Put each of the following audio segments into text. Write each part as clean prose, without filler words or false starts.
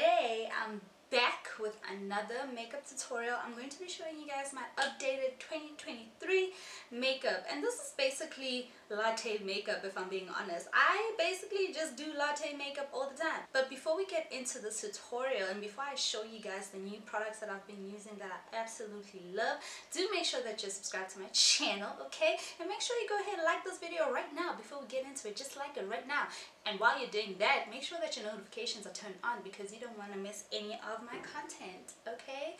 today I'm back with another makeup tutorial. I'm going to be showing you guys my updated 2023 makeup, and this is basically latte makeup. If I'm being honest, I basically just do latte makeup all the time. But before we get into this tutorial and before I show you guys the new products that I've been using that I absolutely love, do make sure that you're subscribed to my channel, okay? And make sure you go ahead and like this video right now before we get into it. Just like it right now. And while you're doing that, make sure that your notifications are turned on because you don't want to miss any of my content, okay?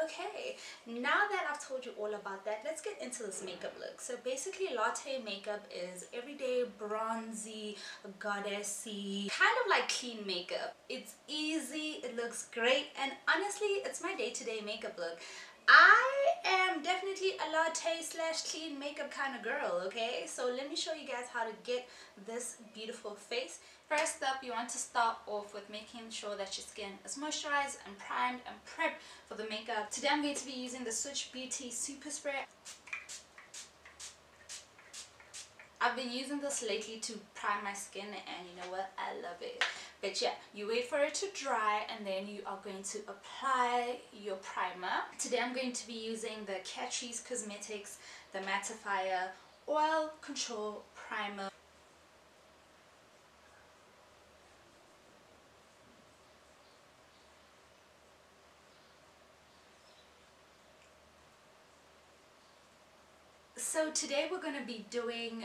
Okay, now that I've told you all about that, let's get into this makeup look. So basically, latte makeup is everyday bronzy, goddessy, kind of like clean makeup. It's easy, it looks great, and honestly, it's my day-to-day makeup look. I am definitely a latte slash clean makeup kind of girl, okay? So let me show you guys how to get this beautiful face. First up, you want to start off with making sure that your skin is moisturized and primed and prepped for the makeup. Today I'm going to be using the Switch Beauty Super Spray. I've been using this lately to prime my skin, and you know what, I love it. But yeah, you wait for it to dry and then you are going to apply your primer. Today I'm going to be using the Catrice Cosmetics, the Mattifier Oil Control Primer. So today we're going to be doing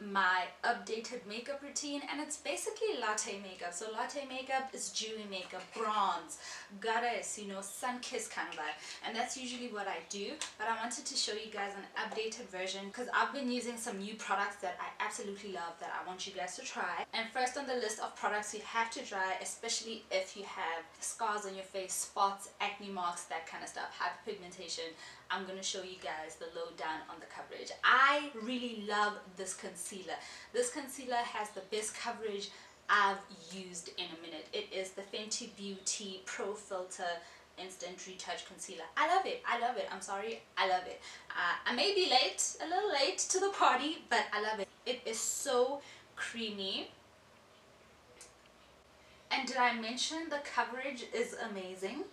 my updated makeup routine, and it's basically latte makeup. So latte makeup is dewy makeup, bronze, goddess, you know, sun-kissed kind of vibe, and that's usually what I do. But I wanted to show you guys an updated version because I've been using some new products that I absolutely love that I want you guys to try. And first on the list of products you have to try, especially if you have scars on your face, spots, acne marks, that kind of stuff, hyperpigmentation, I'm going to show you guys the lowdown on the coverage. I really love this concealer. This concealer has the best coverage I've used in a minute. It is the Fenty Beauty Pro Filter Instant Retouch Concealer. I love it. I love it. I'm sorry. I love it. I may be late, a little late to the party, but I love it. It is so creamy. And did I mention the coverage is amazing?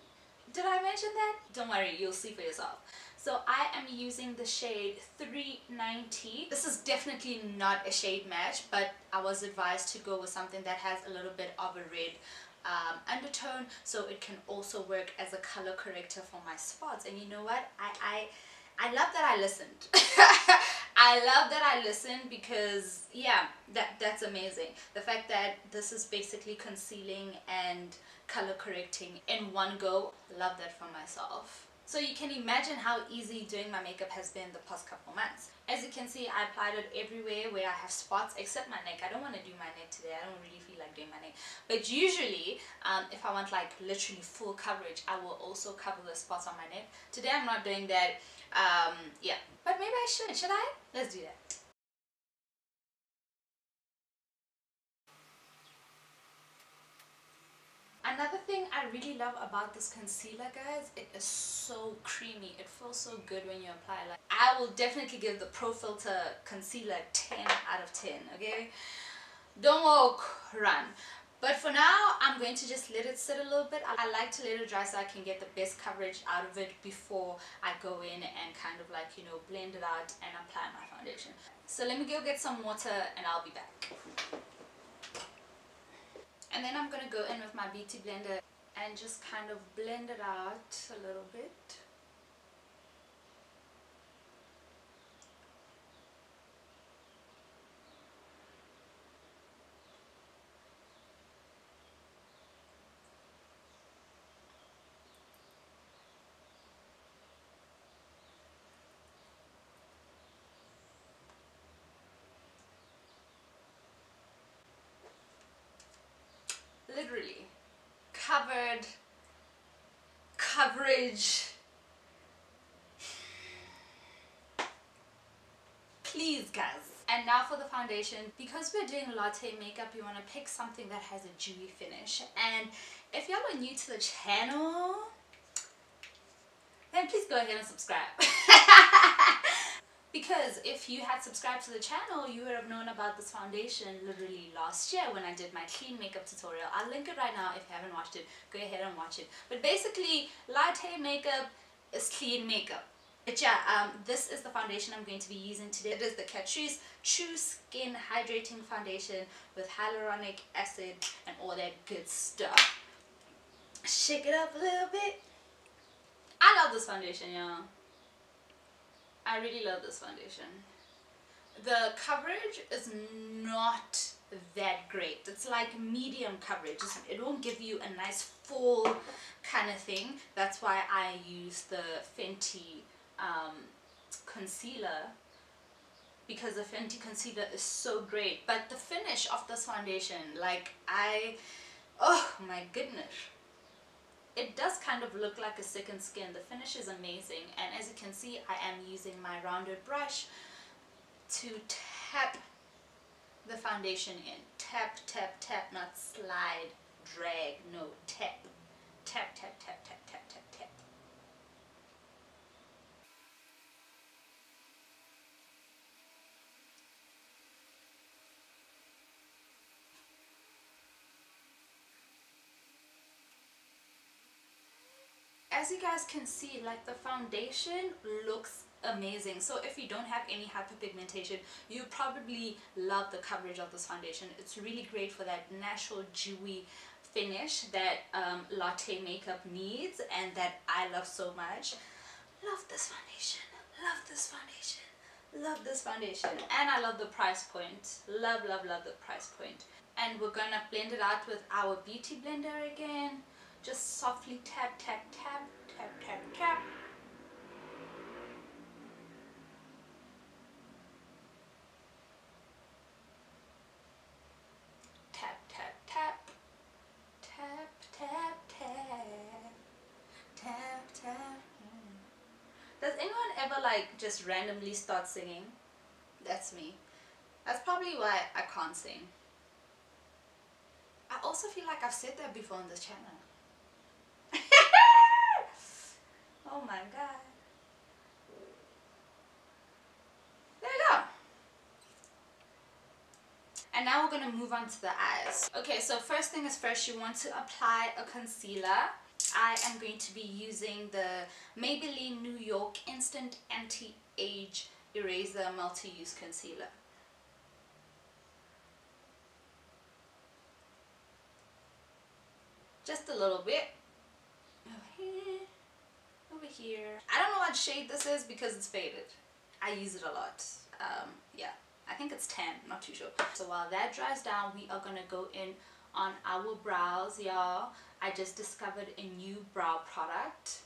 Did I mention that? Don't worry, you'll see for yourself. So I am using the shade 390. This is definitely not a shade match, but I was advised to go with something that has a little bit of a red undertone, so it can also work as a color corrector for my spots. And you know what? I love that I listened. I love that I listened because yeah, that's amazing. The fact that this is basically concealing and color correcting in one go, love that for myself. So you can imagine how easy doing my makeup has been the past couple months. As you can see, I applied it everywhere where I have spots except my neck. I don't want to do my neck today. I don't really feel like doing my neck. But usually, if I want like literally full coverage, I will also cover the spots on my neck. Today I'm not doing that. Yeah, but maybe I should. Should I? Let's do that. Another thing I really love about this concealer, guys, it is so creamy. It feels so good when you apply it. Like, I will definitely give the Pro Filter Concealer 10 out of 10, okay? Don't walk, run. But for now, I'm going to just let it sit a little bit. I like to let it dry so I can get the best coverage out of it before I go in and kind of like, you know, blend it out and apply my foundation. So let me go get some water and I'll be back. And then I'm going to go in with my beauty blender and just kind of blend it out a little bit. Literally coverage. Please, guys. And now for the foundation. Because we're doing latte makeup, you want to pick something that has a dewy finish. And if y'all are new to the channel, then please go ahead and subscribe. Because if you had subscribed to the channel, you would have known about this foundation literally last year when I did my clean makeup tutorial. I'll link it right now. If you haven't watched it, go ahead and watch it. But basically, latte makeup is clean makeup. But yeah, this is the foundation I'm going to be using today. It is the Catrice True Skin Hydrating Foundation with hyaluronic acid and all that good stuff. Shake it up a little bit. I love this foundation, y'all. I really love this foundation. The coverage is not that great. It's like medium coverage. It won't give you a nice full kind of thing. That's why I use the Fenty concealer, because the Fenty concealer is so great. But the finish of this foundation, like oh my goodness. It does kind of look like a second skin. The finish is amazing, and as you can see, I am using my rounded brush to tap the foundation in. Tap, tap, tap, not slide, drag, no, tap. Tap, tap, tap, tap, tap, tap, tap. As you guys can see, like, the foundation looks amazing. So if you don't have any hyperpigmentation, you probably love the coverage of this foundation. It's really great for that natural dewy finish that latte makeup needs, and that I love so much. Love this foundation. Love this foundation. Love this foundation. And I love the price point. Love, love, love the price point. And we're gonna blend it out with our beauty blender again. Just softly tap, tap, tap, tap, tap, tap. Tap, tap, tap. Tap, tap, tap. Tap, tap. Does anyone ever like just randomly start singing? That's me. That's probably why I can't sing. I also feel like I've said that before on this channel. Oh my god. There you go. And now we're going to move on to the eyes. Okay, so first thing is first, you want to apply a concealer. I am going to be using the Maybelline New York Instant Anti-Age Eraser Multi-Use Concealer. Just a little bit. Over here. Over here. I don't know what shade this is because it's faded. I use it a lot. Yeah, I think it's 10, not too sure. So while that dries down, we are gonna go in on our brows, y'all. I just discovered a new brow product.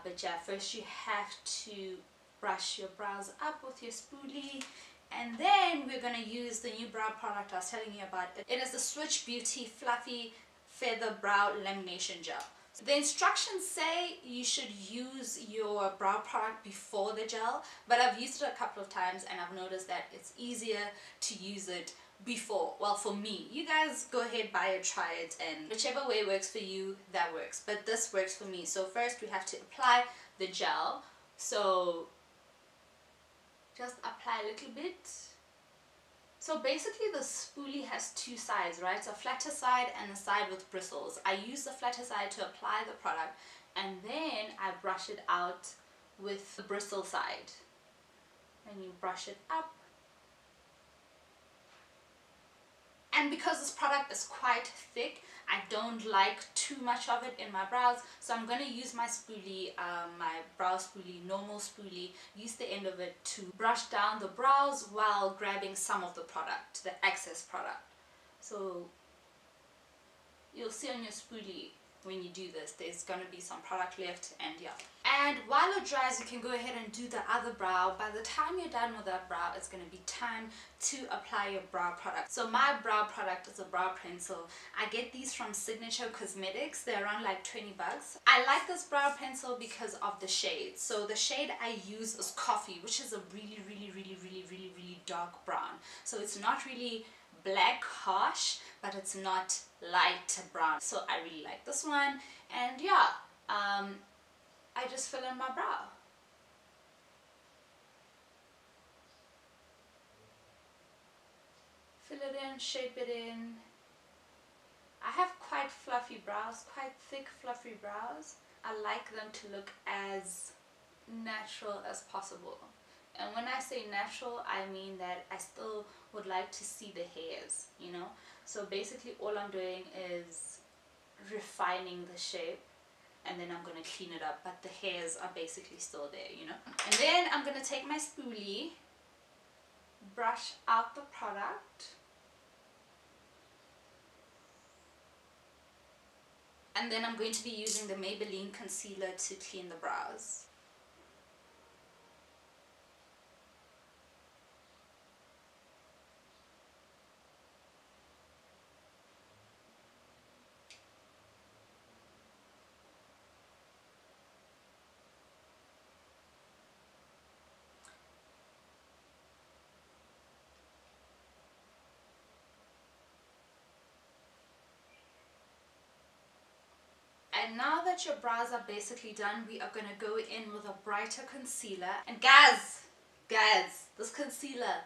But yeah, first you have to brush your brows up with your spoolie. And then we're gonna use the new brow product I was telling you about. It is the Switch Beauty Fluffy Feather Brow Lamination Gel. The instructions say you should use your brow product before the gel, but I've used it a couple of times and I've noticed that it's easier to use it before. Well, for me. You guys go ahead, buy it, try it, and whichever way works for you, that works. But this works for me. So first we have to apply the gel. So just apply a little bit. So basically the spoolie has two sides, right? So a flatter side and a side with bristles. I use the flatter side to apply the product, and then I brush it out with the bristle side. And you brush it up. And because this product is quite thick, I don't like too much of it in my brows, so I'm going to use my spoolie, my brow spoolie, normal spoolie, use the end of it to brush down the brows while grabbing some of the product, the excess product. So you'll see on your spoolie when you do this, there's going to be some product left, and yeah. And while it dries, you can go ahead and do the other brow. By the time you're done with that brow, it's going to be time to apply your brow product. So my brow product is a brow pencil. I get these from Signature Cosmetics. They're around like 20 bucks. I like this brow pencil because of the shade. So the shade I use is Coffee, which is a really dark brown. So it's not really black harsh, but it's not light brown. So I really like this one. And yeah, I just fill in my brow. fill it in, shape it in. I have quite fluffy brows, quite thick fluffy brows. I like them to look as natural as possible. And when I say natural, I mean that I still would like to see the hairs, you know. So basically all I'm doing is refining the shape, and then I'm going to clean it up, but the hairs are basically still there, you know. And then I'm going to take my spoolie, brush out the product, and then I'm going to be using the Maybelline concealer to clean the brows. And now that your brows are basically done, we are going to go in with a brighter concealer. And guys, this concealer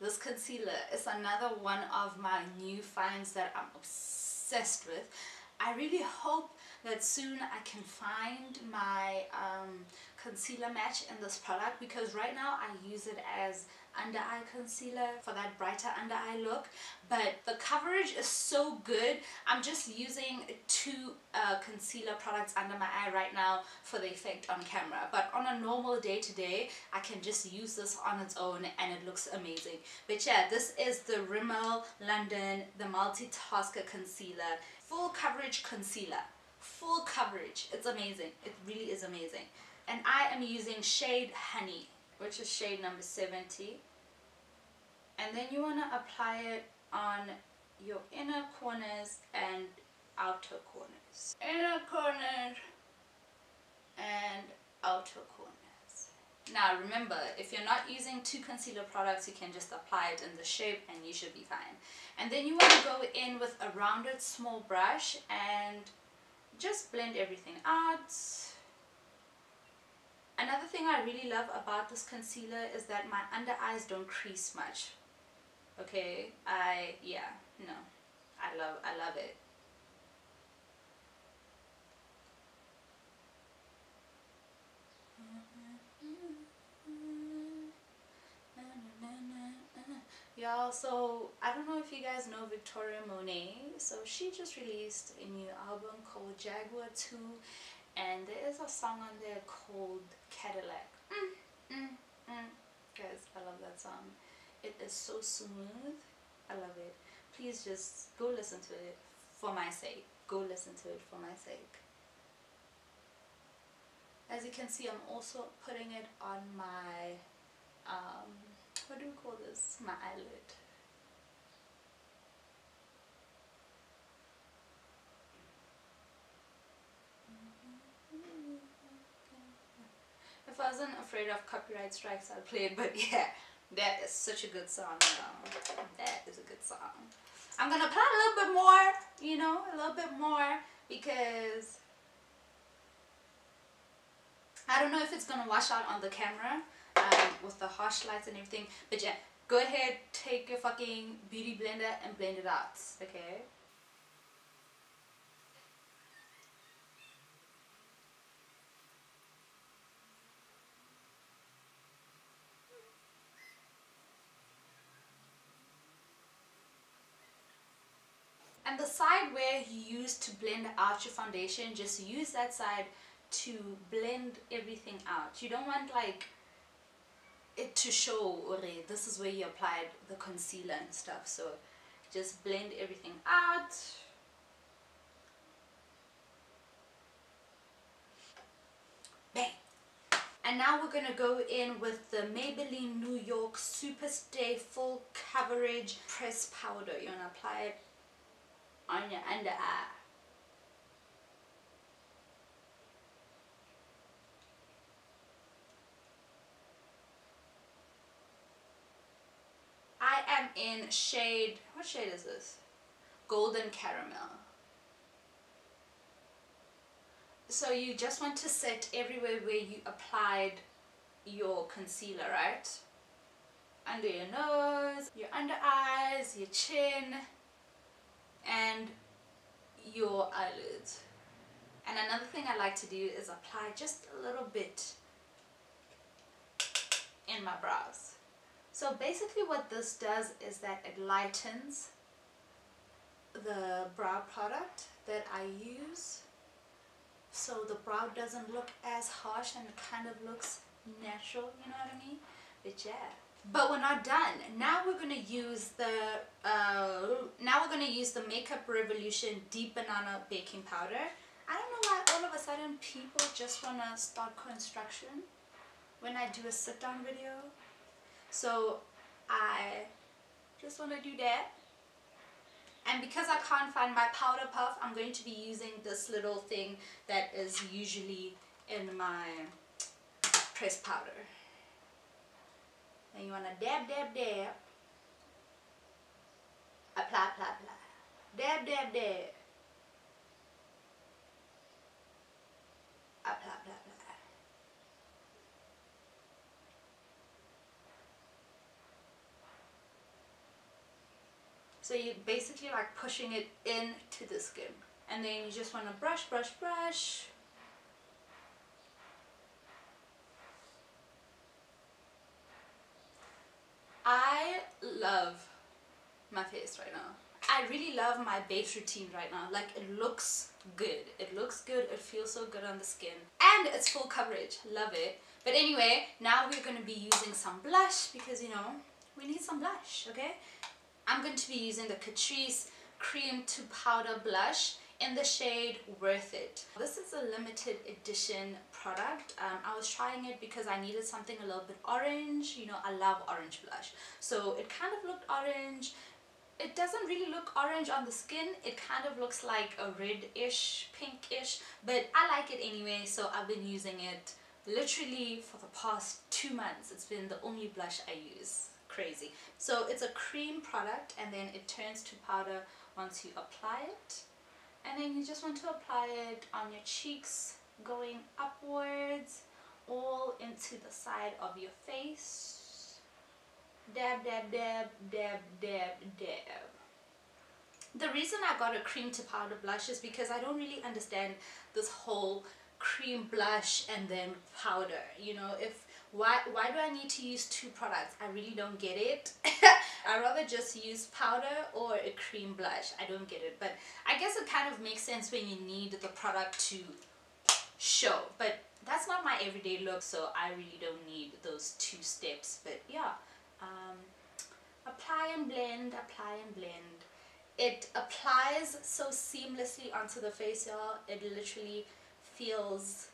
is another one of my new finds that I'm obsessed with. I really hope that soon I can find my concealer match in this product, because right now I use it as under eye concealer for that brighter under eye look, but the coverage is so good. I'm just using two concealer products under my eye right now for the effect on camera, but on a normal day-to-day I can just use this on its own and it looks amazing. But yeah, this is the Rimmel London, the Multitasker Concealer, full coverage concealer, full coverage. It's amazing, it really is amazing. And I am using shade Honey, which is shade number 70. And then you want to apply it on your inner corners and outer corners. Inner corner and outer corners. Now remember, if you're not using two concealer products, you can just apply it in the shape and you should be fine. And then you want to go in with a rounded small brush and just blend everything out. Another thing I really love about this concealer is that my under eyes don't crease much. Okay, I love it. Y'all, so I don't know if you guys know Victoria Monet. So she just released a new album called Jaguar 2, and there is a song on there called Cadillac. Guys, I love that song. It is so smooth. I love it. Please just go listen to it for my sake. Go listen to it for my sake. As you can see, I'm also putting it on my what do we call this? My eyelid. If I wasn't afraid of copyright strikes, I'd play it, but yeah, that is such a good song, That is a good song. I'm gonna apply a little bit more, a little bit more, because I don't know if it's gonna wash out on the camera with the harsh lights and everything, but yeah, go ahead, take your fucking beauty blender and blend it out, okay? And the side where you use to blend out your foundation, just use that side to blend everything out. You don't want like it to show, okay, this is where you applied the concealer and stuff. So just blend everything out. Bang! And now we're gonna go in with the Maybelline New York Superstay Full Coverage Press Powder. You wanna apply it on your under eye. I am in shade, what shade is this? Golden Caramel. So you just want to set everywhere where you applied your concealer, right? under your nose, your under eyes, your chin, and your eyelids. And another thing I like to do is apply just a little bit in my brows. So basically what this does is that it lightens the brow product that I use, so the brow doesn't look as harsh and it kind of looks natural, you know what I mean? But yeah. But we're not done. Now we're gonna use the Makeup Revolution Deep Banana Baking Powder. I don't know why all of a sudden people just wanna start construction when I do a sit down video. So I just wanna do that. And because I can't find my powder puff, I'm going to be using this little thing that is usually in my pressed powder. And you want to dab, dab, dab. Apply, apply, apply. Dab, dab, dab. Apply, apply, apply. So you're basically like pushing it into the skin. And then you just want to brush, brush, brush. I love my face right now. I really love my base routine right now. Like, it looks good. It looks good. It feels so good on the skin. And it's full coverage. Love it. But anyway, now we're going to be using some blush because, you know, we need some blush, okay? I'm going to be using the Catrice Cream to Powder Blush in the shade Worth It. This is a limited edition product. I was trying it because I needed something a little bit orange. You know, I love orange blush. So it kind of looked orange. It doesn't really look orange on the skin. It kind of looks like a red-ish, pink-ish, but I like it anyway, so I've been using it literally for the past 2 months. It's been the only blush I use. Crazy. So it's a cream product, and then it turns to powder once you apply it. And then you just want to apply it on your cheeks, going upwards, all into the side of your face. Dab, dab, dab, dab, dab, dab. The reason I got a cream to powder blush is because I don't really understand this whole cream blush and then powder. You know, why do I need to use 2 products? I really don't get it. I'd rather just use powder or a cream blush. I don't get it, but I guess it kind of makes sense when you need the product to show. But that's not my everyday look, so I really don't need those 2 steps. But yeah. Apply and blend, apply and blend. It applies so seamlessly onto the face, y'all. It literally feels,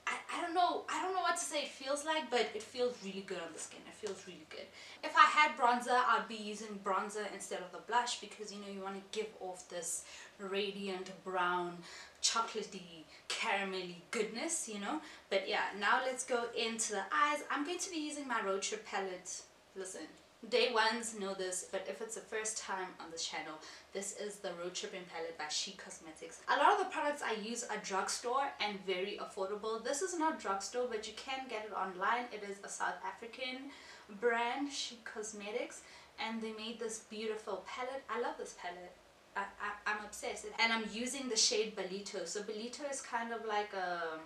I don't know what to say it feels like, but it feels really good on the skin. It feels really good. If I had bronzer, I'd be using bronzer instead of the blush because, you know, you want to give off this radiant brown, chocolatey, caramelly goodness, you know. But yeah, now let's go into the eyes. I'm going to be using my Road Trip palette. Listen, day ones know this, but if it's the first time on this channel, this is the Road Tripping palette by She Cosmetics. A lot of the products I use are drugstore and very affordable. This is not drugstore, but you can get it online. It is a South African brand, She Cosmetics, and they made this beautiful palette. I love this palette. I'm obsessed, and I'm using the shade Belito. So Belito is kind of like a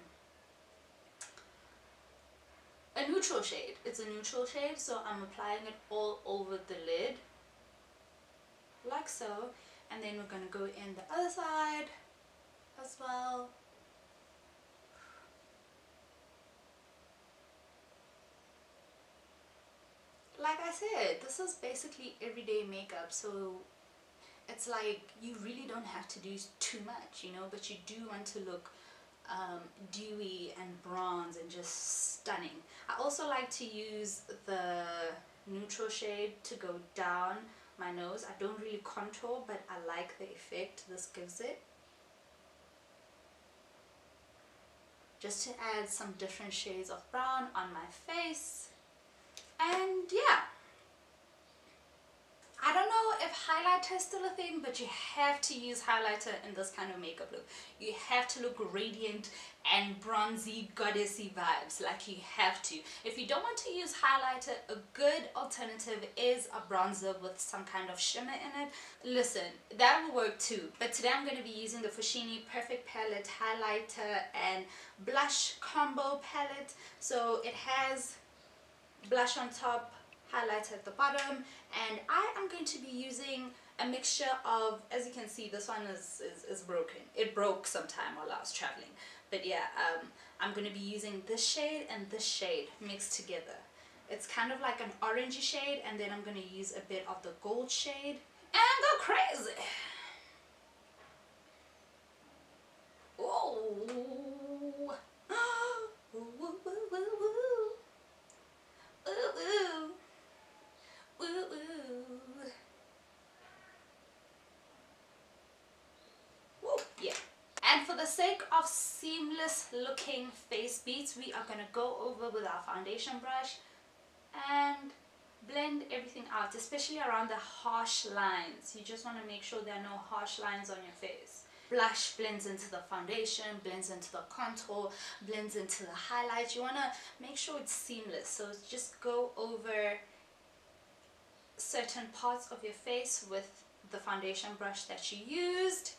neutral shade. It's a neutral shade, so I'm applying it all over the lid like so, and then we're going to go in the other side as well. Like I said, this is basically everyday makeup, so it's like you really don't have to do too much, you know, but you do want to look dewy and bronze and just stunning. I also like to use the neutral shade to go down my nose. I don't really contour, but I like the effect this gives it. Just to add some different shades of brown on my face. And yeah, I don't know if highlighter is still a thing, but you have to use highlighter in this kind of makeup look. You have to look radiant and bronzy, goddessy vibes. Like, you have to. If you don't want to use highlighter, a good alternative is a bronzer with some kind of shimmer in it. Listen, that will work too. But today I'm going to be using the Foschini Perfect Palette highlighter and blush combo palette. So it has blush on top, highlighter at the bottom, and I am going to be using a mixture of, as you can see, this one is broken. It broke sometime while I was traveling, but yeah, I'm going to be using this shade and this shade mixed together. It's kind of like an orangey shade, and then I'm going to use a bit of the gold shade and go crazy. Oh. Ooh, ooh, ooh, ooh, ooh. Ooh, ooh. Ooh, ooh. Woo, yeah. And for the sake of seamless looking face beats, we are going to go over with our foundation brush and blend everything out, especially around the harsh lines. You just want to make sure there are no harsh lines on your face. Blush blends into the foundation, blends into the contour, blends into the highlight. You want to make sure it's seamless. So just go over certain parts of your face with the foundation brush that you used.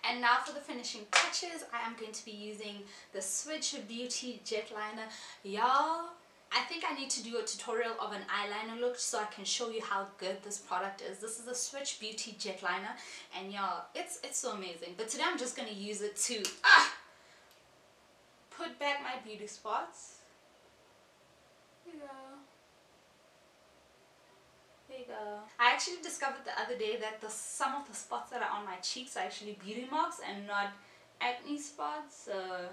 And now for the finishing touches, I am going to be using the Switch Beauty Jet Liner. Y'all, I think I need to do a tutorial of an eyeliner look so I can show you how good this product is. This is the Switch Beauty Jet Liner, and y'all, it's so amazing. But today I'm just going to use it to put back my beauty spots. Here you go. There you go. I actually discovered the other day that some of the spots that are on my cheeks are actually beauty marks and not acne spots. So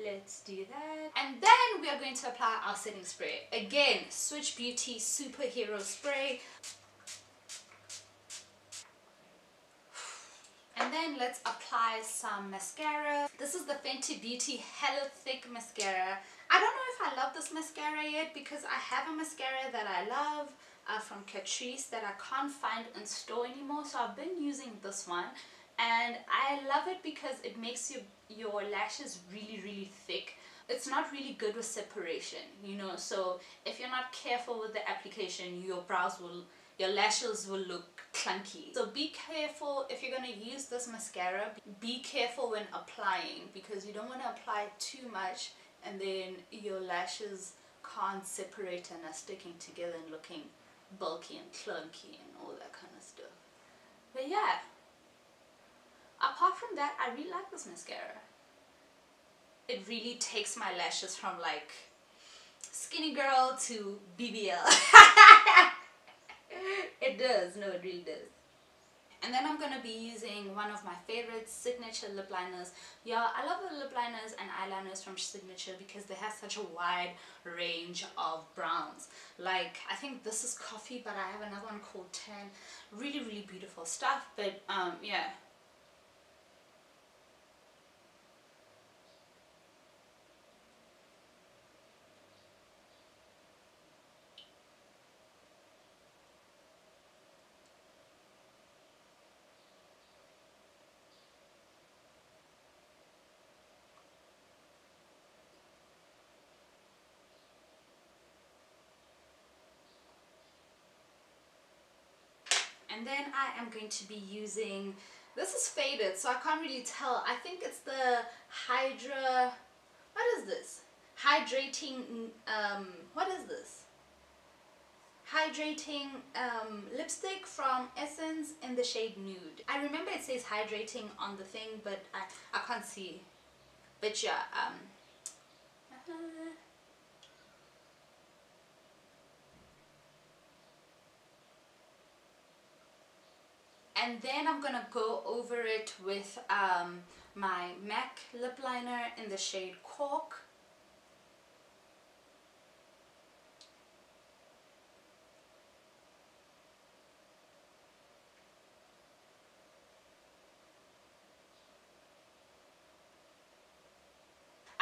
let's do that. And then we are going to apply our setting spray. Again, Switch Beauty Superhero Spray. And then let's apply some mascara. This is the Fenty Beauty Hella Thick Mascara. I don't know if I love this mascara yet because I have a mascara that I love from Catrice that I can't find in store anymore. So I've been using this one and I love it because it makes your lashes really thick. It's not really good with separation, you know, so if you're not careful with the application, your lashes will look clunky. So be careful if you're going to use this mascara. Be careful when applying because you don't want to apply too much and then your lashes can't separate and are sticking together and looking bulky and clunky and all that kind of stuff. But yeah, apart from that, I really like this mascara. It really takes my lashes from like skinny girl to BBL. It does, no, it really does. And then I'm going to be using one of my favorite Signature lip liners. Yeah, I love the lip liners and eyeliners from Signature because they have such a wide range of browns. Like, I think this is coffee, but I have another one called tan. Really beautiful stuff, but yeah. And then I am going to be using, this is faded so I can't really tell. I think it's the Hydra, what is this? Hydrating, what is this? Hydrating lipstick from Essence in the shade Nude. I remember it says hydrating on the thing, but I can't see. But yeah, and then I'm gonna go over it with my MAC lip liner in the shade Cork.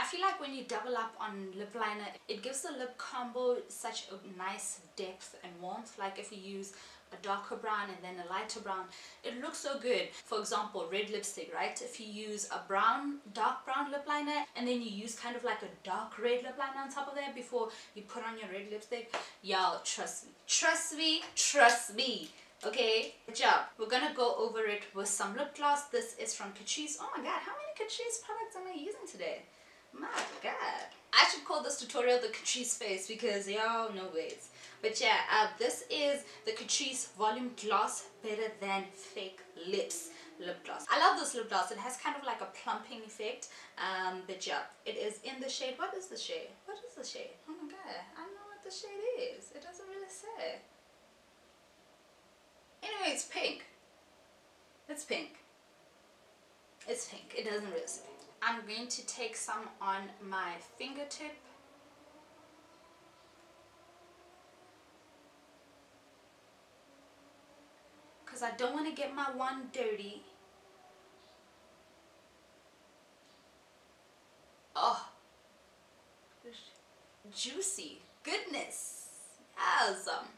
I feel like when you double up on lip liner, it gives the lip combo such a nice depth and warmth. Like if you use a darker brown and then a lighter brown, it looks so good. For example, red lipstick, right? If you use a dark brown lip liner and then you use kind of like a dark red lip liner on top of that before you put on your red lipstick, y'all, trust me. Okay, good job. We're gonna go over it with some lip gloss. This is from Catrice. Oh my god, how many Catrice products am I using today? My god. I should call this tutorial the Catrice face because y'all know ways. But yeah, this is the Catrice Volume Gloss Better Than Fake Lips lip gloss. I love this lip gloss. It has kind of like a plumping effect. But yeah, it is in the shade. What is the shade? What is the shade? Oh my god, I don't know what the shade is. It doesn't really say. Anyway, it's pink. It's pink. It's pink. It doesn't really say. I'm going to take some on my fingertip. Because I don't want to get my wand dirty. Oh. Juicy. Goodness. Awesome.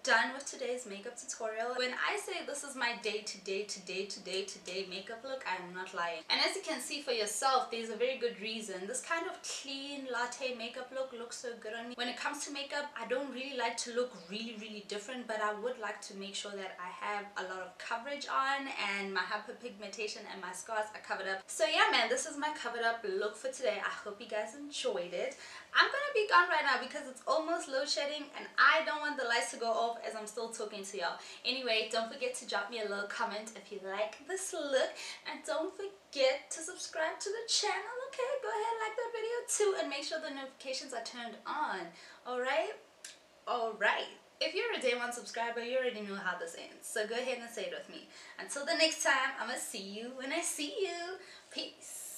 Done with today's makeup tutorial. When I say this is my day-to-day makeup look, I'm not lying. And as you can see for yourself, there's a very good reason. This kind of clean latte makeup look looks so good on me. When it comes to makeup, I don't really like to look really different, but I would like to make sure that I have a lot of coverage on and my hyperpigmentation and my scars are covered up. So yeah man, this is my covered up look for today. I hope you guys enjoyed it. I'm gonna be gone right now because it's almost load shedding and I don't want the lights to go off as I'm still talking to y'all. Anyway, don't forget to drop me a little comment if you like this look, and don't forget to subscribe to the channel. Okay, go ahead and like that video too and make sure the notifications are turned on. Alright? If you're a day one subscriber, you already know how this ends, so go ahead and say it with me. Until the next time, I'm gonna see you when I see you. Peace.